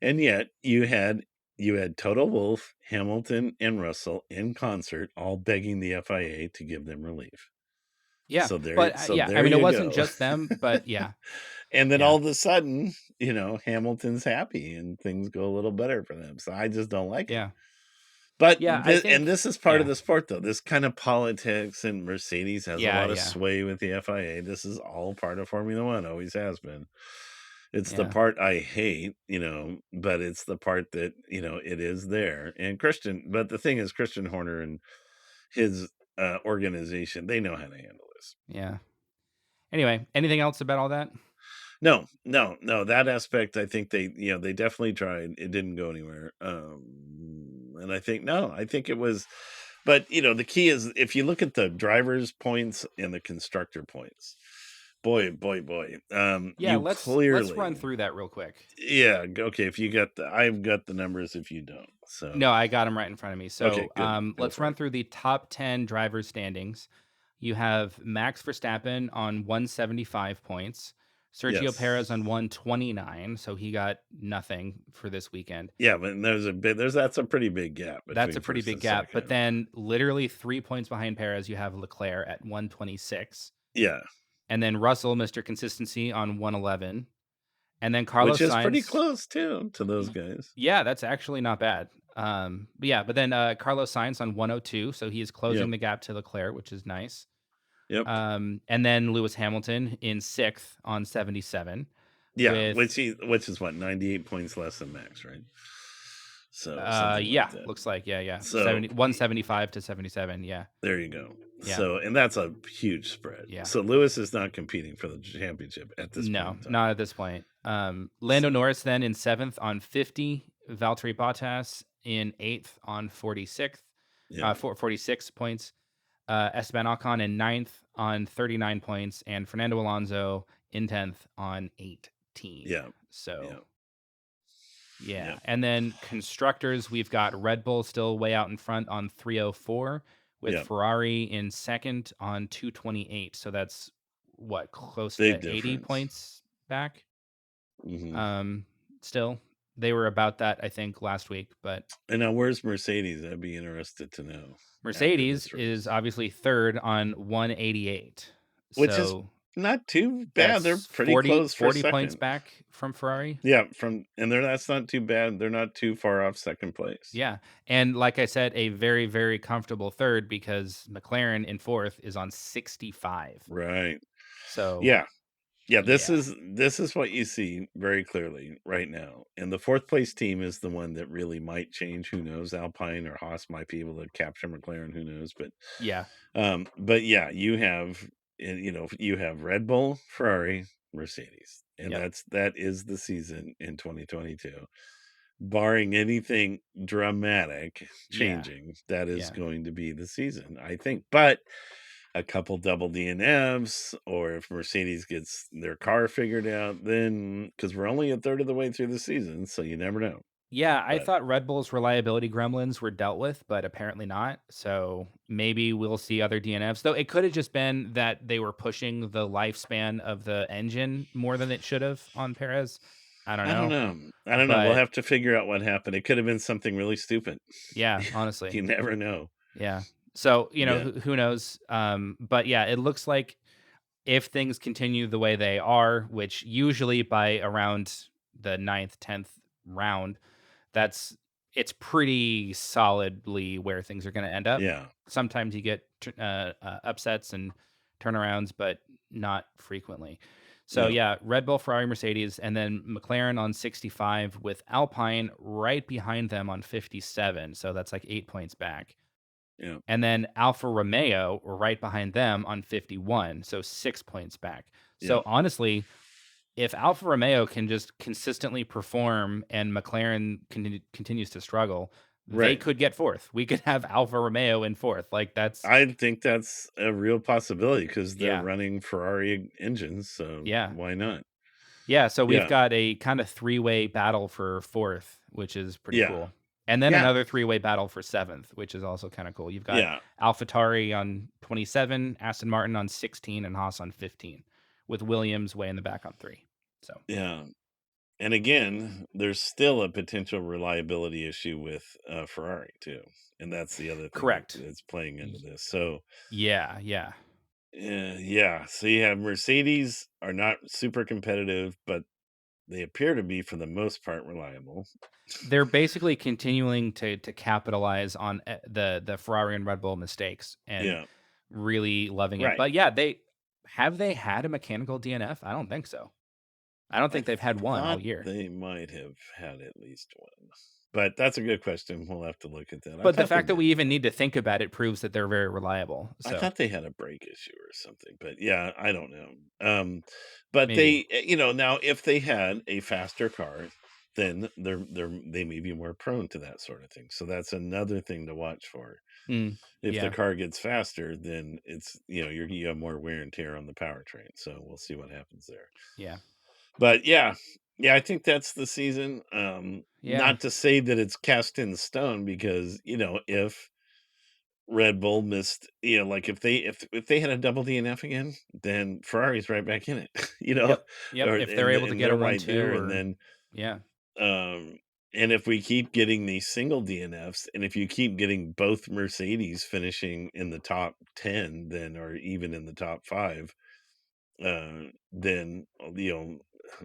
And yet you had you had Toto Wolff, Hamilton, and Russell in concert, all begging the FIA to give them relief. Yeah, but, So yeah, I there mean, it you wasn't go. just them, but yeah, And then yeah, all of a sudden, Hamilton's happy and things go a little better for them. So I just don't like it. yeah. But Yeah, I think this is part of yeah, the sport though. This kind of politics, and Mercedes has a yeah, lot of yeah, sway with the FIA. This is all part of Formula One, always has been. It's the yeah, part I hate, but it's the part that, it is there. And but the thing is, Christian Horner and his organization, they know how to handle this. yeah. Anyway, anything else about all that? No, no, no, that aspect, I think they definitely tried. It didn't go anywhere. And I think, no, I think it was, but the key is if you look at the drivers' points and the constructor points, boy, boy, boy, Yeah, you let's run clearly, through that real quick. yeah, okay, if you got I've got the numbers if you don't. So, No, I got them right in front of me. okay, So, good. Go let's for run it. through the top 10 drivers standings. You have Max Verstappen on 175 points, Sergio Perez Yes. on 129, so he got nothing for this weekend. Yeah, but that's a pretty big gap That's between a pretty first big and gap. But second. then, literally 3 points behind Perez, you have Leclerc at 126. Yeah, And then Russell, Mr. Consistency, on 111. And then which Carlos is pretty Sainz. close too to those y- guys. Yeah, that's actually not bad. But yeah, but then Carlos Sainz on 102. So he is closing Yep. the gap to Leclerc, which is nice. Yep. And then Lewis Hamilton in sixth on 77 Yeah, with which is what, 98 points less than Max, right? So, something like yeah, that. looks like yeah. So, 70 175 to 77. Yeah. there you go. Yeah. So, and that's a huge spread. Yeah. So, Lewis is not competing for the championship at this point No, in time. not at this point. Lando So, Norris then in seventh on 50, Valtteri Bottas in eighth on 46, yeah. 46 points, Esteban Ocon in ninth on 39 points, and Fernando Alonso in 10th on 18. Yeah. So Yeah. yeah. Yeah. And then constructors, we've got Red Bull still way out in front on 304 with Yeah. Ferrari in second on 228. So that's what, close to Big 80 difference. points back. Hmm. Um, Still, they were about that, I think, last week. But And now, where's Mercedes? I'd be interested to know after Mercedes this is race, obviously third on 188. which is So not too bad. They're that's pretty close for 40 points second. back from Ferrari. Yeah, that's not too bad. They're not too far off second place. Yeah. And like I said, a very, very comfortable third because McLaren in fourth is on 65. Right. So, Yeah. Yeah, yeah. this is what you see very clearly right now. And the fourth place team is the one that really might change. Who knows? Alpine or Haas might be able to capture McLaren. Who knows? Yeah. But yeah, you have Red Bull, Ferrari, Mercedes, and Yep. that is the season in 2022. Barring anything dramatic Yeah. changing, that is Yeah. going to be the season, I think. But a couple double DNFs, or if Mercedes gets their car figured out, then because we're only a third of the way through the season, so you never know. Yeah. I But thought Red Bull's reliability gremlins were dealt with, but apparently not. So maybe we'll see other DNFs, though it could have just been that they were pushing the lifespan of the engine more than it should have on Perez. I don't I don't know. know. I don't know. We'll But have to figure out what happened. It could have been something really stupid. yeah, honestly. You never know. Yeah. So, Yeah. who knows? But yeah, it looks like if things continue the way they are, which usually by around the ninth, 10th round, that's it's pretty solidly where things are going to end up. Yeah. Sometimes you get upsets and turnarounds, but not frequently. So Yeah. yeah, Red Bull, Ferrari, Mercedes, and then McLaren on 65 with Alpine right behind them on 57. So that's like 8 points back. Yeah. And then Alfa Romeo were right behind them on 51, so 6 points back. Yeah. So honestly, if Alfa Romeo can just consistently perform and McLaren continues to struggle, they Right. could get fourth. We could have Alfa Romeo in fourth. Like that's I think that's a real possibility because they're yeah. running Ferrari engines, so Yeah. why not? Yeah, so we've Yeah. got a kind of three-way battle for fourth, which is pretty Yeah. cool. And then Yeah. another three-way battle for seventh, which is also kind of cool. You've got Yeah. AlphaTauri on 27, Aston Martin on 16, and Haas on 15, with Williams way in the back on 3. So Yeah. And again, there's still a potential reliability issue with Ferrari too, and that's the other thing Correct. that's playing into Y- this. So Yeah, yeah. yeah, so you have Mercedes are not super competitive, but they appear to be for the most part reliable. They're basically continuing to capitalize on the Ferrari and Red Bull mistakes and Yeah, really loving it. right. But yeah, they had a mechanical DNF? I don't think so. I don't I think they've had one all thought year. they might have had at least one, but that's a good question. We'll have to look at that. I But the thought they fact that did. we even need to think about it proves that they're very reliable. I So thought they had a brake issue or something, but yeah, I don't know. But maybe. now if they had a faster car, then they may be more prone to that sort of thing. So that's another thing to watch for. Mm, If the yeah, car gets faster, then it's you have more wear and tear on the powertrain. So we'll see what happens there. yeah, But yeah, I think that's the season. yeah. Not to say that it's cast in stone because if Red Bull missed, like if they had a double DNF again, then Ferrari's right back in it, Yep, yep. or If they're able to and get a they're right 1-2 there. And or then, yeah, um, and if we keep getting these single DNFs, and if you keep getting both Mercedes finishing in the top 10, then or even in the top 5, then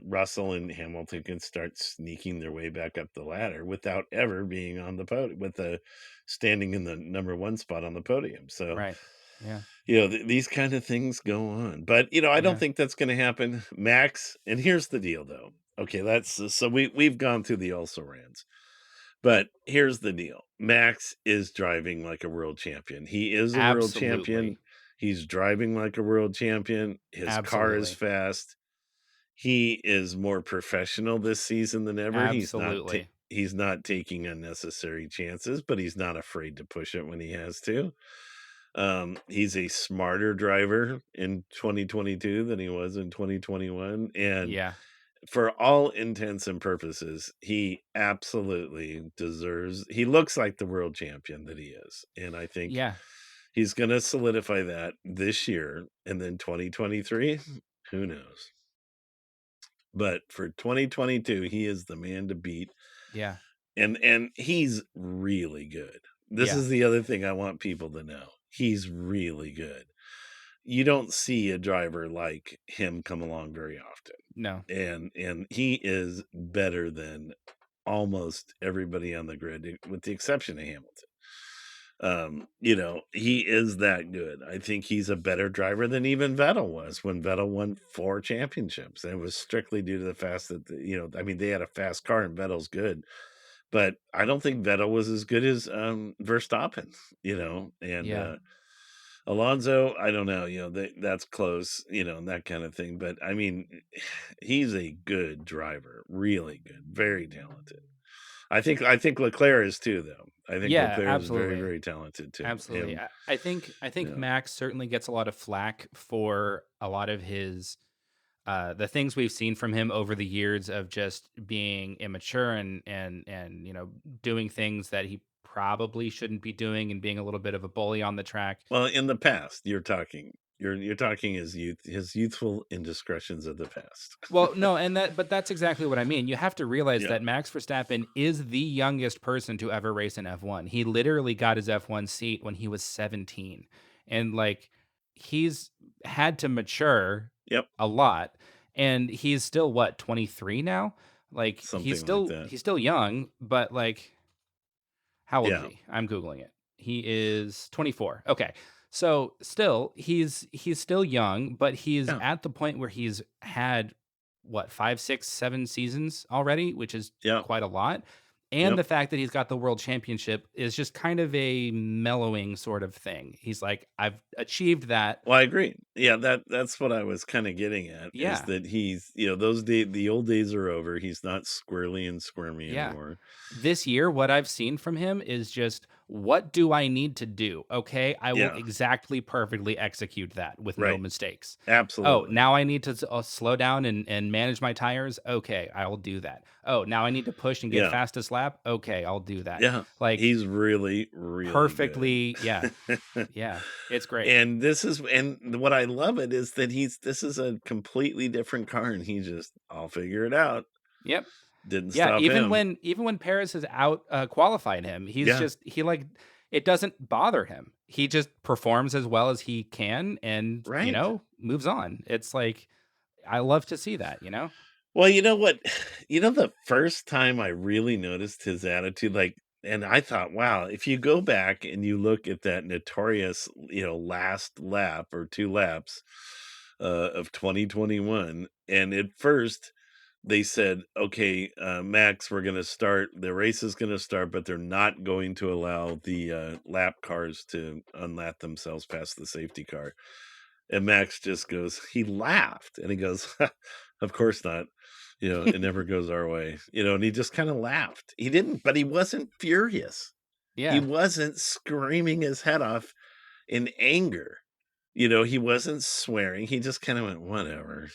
Russell and Hamilton can start sneaking their way back up the ladder without ever being on the podium with the standing in the number 1 spot on the podium. So, right. Yeah, these kind of things go on. But, I don't yeah. think that's going to happen. Max, and here's the deal though. Okay, that's so we've gone through the also rans. But here's the deal. Max is driving like a world champion. He is a world champion. Absolutely. He's driving like a world champion. His car is Absolutely. fast. He is more professional this season than ever. Absolutely. He's not taking unnecessary chances, but he's not afraid to push it when he has to. He's a smarter driver in 2022 than he was in 2021, and Yeah. for all intents and purposes, he absolutely deserves he looks like the world champion that he is, and I think Yeah. he's gonna solidify that this year, and then 2023, who knows? But for 2022, he is the man to beat, Yeah. and he's really good. This Yeah. is the other thing I want people to know. He's really good. You don't see a driver like him come along very often. No. And he is better than almost everybody on the grid, with the exception of Hamilton. He is that good. I think he's a better driver than even Vettel was when Vettel won 4 championships. And it was strictly due to the fact that, I mean, they had a fast car and Vettel's good, but I don't think Vettel was as good as Verstappen, and Yeah. Alonso, I don't know, that's close, and that kind of thing. But I mean, he's a good driver, really good, very talented. I think Leclerc is too, though. I think Yeah, Leclerc is very, absolutely. very talented too. Absolutely. Him, I think yeah. Max certainly gets a lot of flack for a lot of his the things we've seen from him over the years of just being immature and doing things that he probably shouldn't be doing and being a little bit of a bully on the track. Well, in the past, you're talking his youthful indiscretions of the past. Well, no, but that's exactly what I mean. You have to realize Yeah, that Max Verstappen is the youngest person to ever race in F1. He literally got his F1 seat when he was 17. And like he's had to mature yep, a lot and he's still what, 23 now? Like something like that. he's still young, but like how old is Yeah, he? I'm googling it. He is 24. Okay. So still he's still young, but he's yeah, at the point where he's had what, 5, 6, 7 seasons already, which is yeah, quite a lot. And yep. the fact that he's got the world championship is just kind of a mellowing sort of thing. He's like, I've achieved that. Well, I agree. Yeah, that's what I was kind of getting at, is Yeah. that he's, the old days are over. He's not squirrely and squirmy Yeah. anymore. This year, what I've seen from him is just, what do I need to do? Okay, I will Yeah, exactly perfectly execute that with no right. mistakes. Oh, Absolutely. now I need to slow down and manage my tires. Okay, I will do that. Oh, now I need to push and get Yeah, fastest lap. Okay, I'll do that. yeah. Like He's really, really good. perfectly, yeah, yeah, it's great. And what I love it is that this is a completely different car, and I'll figure it out. Yep. Didn't Yeah, stop him. even when Paris has out qualified him, Yeah, he like it doesn't bother him. He just performs as well as he can and, right. moves on. It's like I love to see that, you know? Well, you know what? You know, the first time I really noticed his attitude, like, and I thought, wow, if you go back and you look at that notorious, last lap or 2 laps of 2021, and at first they said, okay, Max, we're going to start, the race is going to start, but they're not going to allow the lap cars to unlap themselves past the safety car. And Max just goes, he laughed and he goes, of course not. It never goes our way, and he just kind of laughed. He didn't, but he wasn't furious. He Yeah. wasn't screaming his head off in anger. He wasn't swearing. He just kind of went, whatever.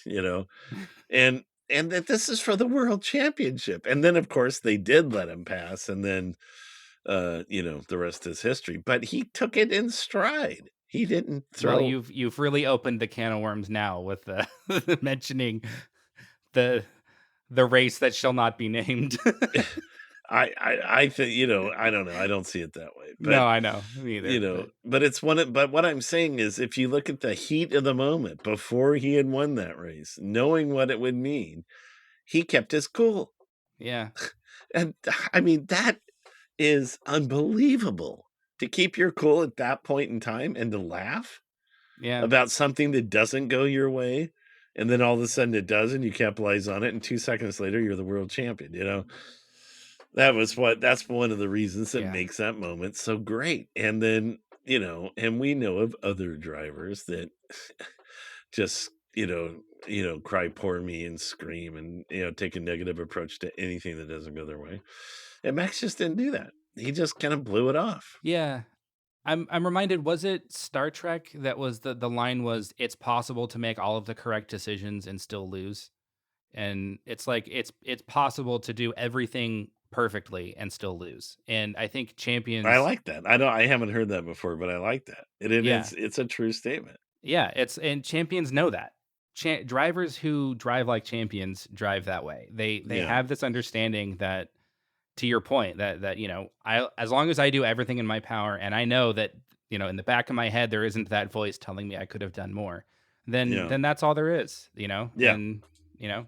And and that this is for the world championship. And then of course they did let him pass, and then the rest is history. But he took it in stride. He didn't Well, throw you've really opened the can of worms now with the mentioning the race that shall not be named. I think, I don't know, I don't see it that way, but, No, I know. Me either, but but it's but what I'm saying is if you look at the heat of the moment before he had won that race, knowing what it would mean, he kept his cool, yeah. and, I mean, that is unbelievable to keep your cool at that point in time and to laugh Yeah. about something that doesn't go your way, and then all of a sudden it does, and you capitalize on it, and 2 seconds later, you're the world champion? That's one of the reasons that Yeah. makes that moment so great, and then, and we know of other drivers that just, cry "poor me" and scream and, take a negative approach to anything that doesn't go their way, and Max just didn't do that. He just kinda blew it off. Yeah. I'm reminded, was it Star Trek that was the line was, "It's possible to make all of the correct decisions and still lose." And it's like it's possible to do everything perfectly and still lose. And I think I champions like that. I haven't heard that before, but I like that. yeah. It's a true statement. Yeah, it's and champions know that. Drivers who drive like champions drive that way. They Yeah, have this understanding that, to your point, that I as long as I do everything in my power and I know that, in the back of my head there isn't that voice telling me I could have done more, then yeah, that's all there is. yeah, And you know,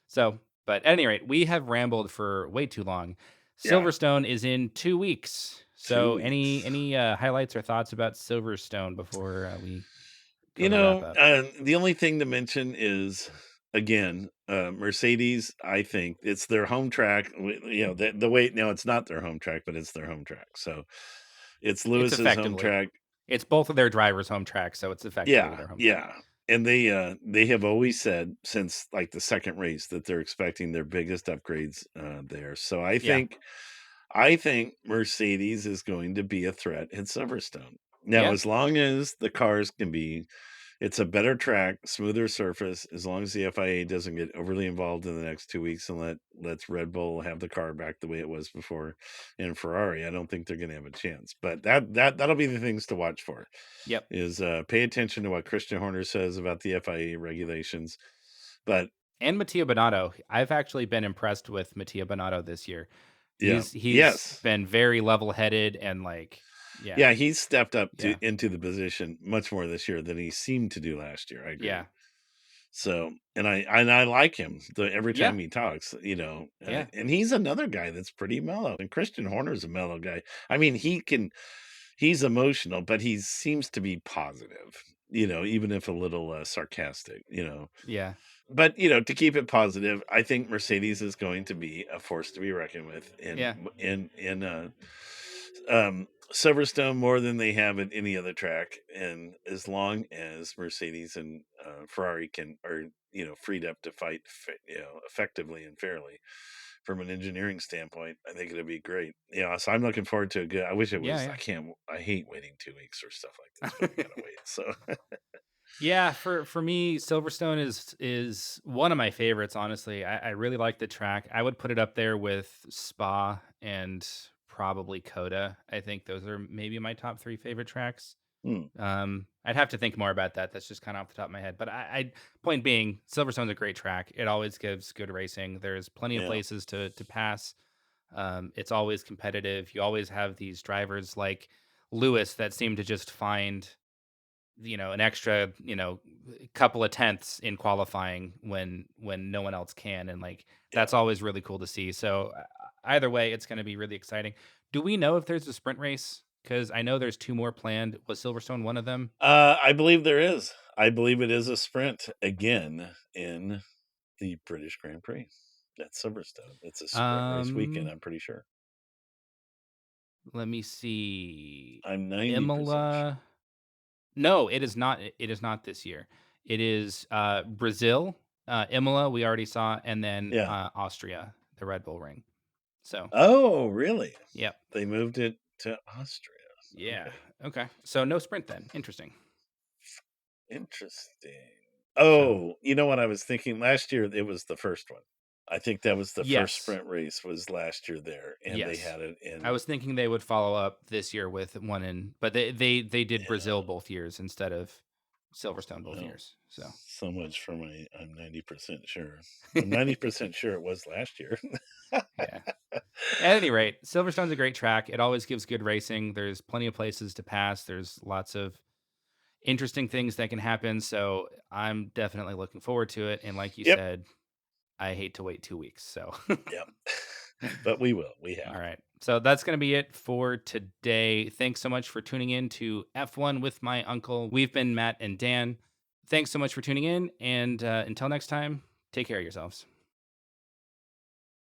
so but at any rate, we have rambled for way too long. yeah. Silverstone is in 2 weeks. 2 So weeks. any highlights or thoughts about Silverstone before we go to wrap up? The only thing to mention is, again, Mercedes, I think it's their home track. The way now it's not their home track, but it's their home track. So it's It's Lewis's home effectively. track. It's both of their drivers' home tracks, so it's effectively Yeah, their home track. yeah. And they have always said since like the second race that they're expecting their biggest upgrades there. So Yeah. I think Mercedes is going to be a threat at Silverstone. Now, Yeah. as long as the cars can be, it's a better track, smoother surface, as long as the FIA doesn't get overly involved in the next 2 weeks and lets Red Bull have the car back the way it was before, and Ferrari, I don't think they're going to have a chance. But that'll be the things to watch for. Yep. Is pay attention to what Christian Horner says about the FIA regulations. But And Mattia Binotto. I've actually been impressed with Mattia Binotto this year. yeah, He's yes, been very level-headed and yeah, he's stepped up to yeah. into the position much more this year than he seemed to do last year. I Yeah. agree. So, and I like him every Yeah. time he talks, Yeah. and he's another guy that's pretty mellow. And Christian Horner's a mellow guy. I mean, he's emotional, but he seems to be positive, even if a little sarcastic. Yeah. But to keep it positive, I think Mercedes is going to be a force to be reckoned with Yeah. in Silverstone more than they have at any other track. And as long as Mercedes and Ferrari are freed up to fight effectively and fairly from an engineering standpoint, I think it'll be great. So I'm looking forward to a good. I wish it was. Yeah, I hate waiting 2 weeks or stuff like this, but we yeah. gotta wait. So Yeah, for me, Silverstone is one of my favorites, honestly. I really like the track. I would put it up there with Spa and probably Coda. I think those are maybe my top 3 favorite tracks. Hmm. I'd have to think more about that. That's just kind of off the top of my head. But point being, Silverstone's a great track. It always gives good racing. There's plenty of Yeah. places to pass. It's always competitive. You always have these drivers like Lewis that seem to just find, an extra, couple of tenths in qualifying when no one else can, and like Yeah. that's always really cool to see. So either way, it's going to be really exciting. Do we know if there's a sprint race? Because I know there's two more planned. Was Silverstone one of them? I believe there is. I believe it is a sprint again in the British Grand Prix at Silverstone. It's a sprint race weekend, Um, I'm pretty sure. Let me see. I'm 90% sure. Imola. No, it is not. It is not this year. It is Brazil, Imola. We already saw, and then Yeah. Austria, the Red Bull Ring. So, Oh, really? yep, They moved it to Austria. yeah, Okay. okay. So no sprint then. Interesting. Interesting. So Oh, you know what I was thinking? Last year, it was the first one. I think that was the first yes, sprint race was last year there, and they yes. had it I in. was thinking they would follow up this year with one in, but they did Yeah, Brazil both years instead of Silverstone both well, years. So so much for my I'm 90% sure. I'm 90% sure it was last year. yeah. At any rate, Silverstone's a great track. It always gives good racing. There's plenty of places to pass. There's lots of interesting things that can happen. So I'm definitely looking forward to it. And like you Yep, said, I hate to wait 2 weeks. So, yep. But we will. We all have to. right. So that's going to be it for today. Thanks so much for tuning in to F1 with my uncle. We've been Matt and Dan. Thanks so much for tuning in. And until next time, take care of yourselves.